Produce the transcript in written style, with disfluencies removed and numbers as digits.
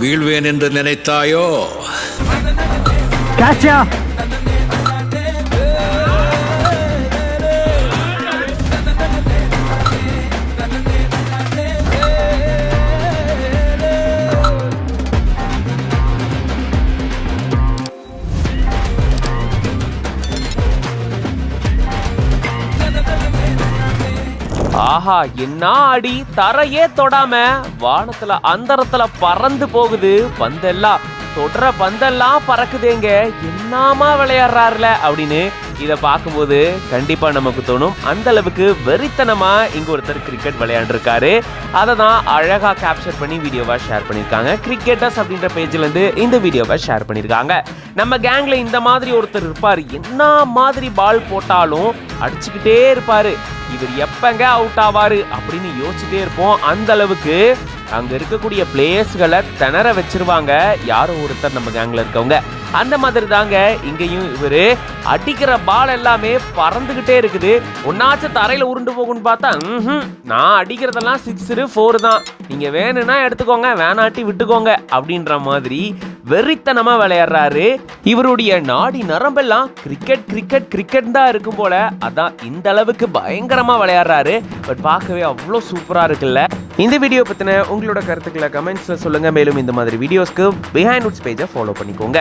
வீழ்வேன் என்று நினைத்தாயோ? ஆஹா, என்ன அடி! தரையே தொடாம வானத்துல அந்தரத்துல பறந்து போகுது பந்தெல்லாம். தொடர பந்தெல்லாம் பறக்குதேங்க, என்னமா விளையாடுறாருல அப்படின்னு இதை பார்க்கும்போது கண்டிப்பா நமக்கு தோணும். அந்த அளவுக்கு வெறித்தனமா இங்க ஒருத்தர் கிரிக்கெட் விளையாண்டுருக்காரு. அதை தான் அழகா கேப்சர் பண்ணி வீடியோவா ஷேர் பண்ணியிருக்காங்க. கிரிக்கெட்டர்ஸ் அப்படின்ற பேஜ்ல இருந்து இந்த வீடியோவை ஷேர் பண்ணியிருக்காங்க. நம்ம கேங்ல இந்த மாதிரி ஒருத்தர் இருப்பாரு, என்ன மாதிரி பால் போட்டாலும் அடிச்சுக்கிட்டே இருப்பாரு. இவர் எப்பங்க அவுட் ஆவாரு அப்படின்னு யோசிச்சுட்டே இருப்போம். அந்த அளவுக்கு அங்க இருக்கக்கூடிய பிளேயர்ஸ்களை திணற வச்சிருவாங்க யாரோ ஒருத்தர் நம்ம கேங்ல இருக்கவங்க. அந்த மாதிரி தாங்க இங்கேயும் இவரு அடிக்கிற பால் எல்லாமே பறந்துகிட்டே இருக்குது. ஒன்னாச்சும் தரையில உருண்டு போகும்னு பார்த்தா நான் அடிக்கிறதெல்லாம் 6 4 தான், நீங்க வேணும்னா எடுத்துக்கோங்க, வேணாட்டி விட்டுக்கோங்க அப்படின்ற மாதிரி வெறித்தனமா விளையாடுறாரு. இவருடைய நாடி நரம்பெல்லாம் கிரிக்கெட் கிரிக்கெட் கிரிக்கெட் தான் இருக்கும் போல. அதான் இந்த அளவுக்கு பயங்கரமா விளையாடுறாரு. பட் பார்க்கவே அவ்வளோ சூப்பரா இருக்குல்ல. இந்த வீடியோ பத்தின உங்களோட கருத்துக்களை கமெண்ட்ஸ்ல சொல்லுங்க. மேலும் இந்த மாதிரி வீடியோஸ்க்கு பிஹைண்ட் வுட்ஸ் பேஜை ஃபாலோ பண்ணிக்கோங்க.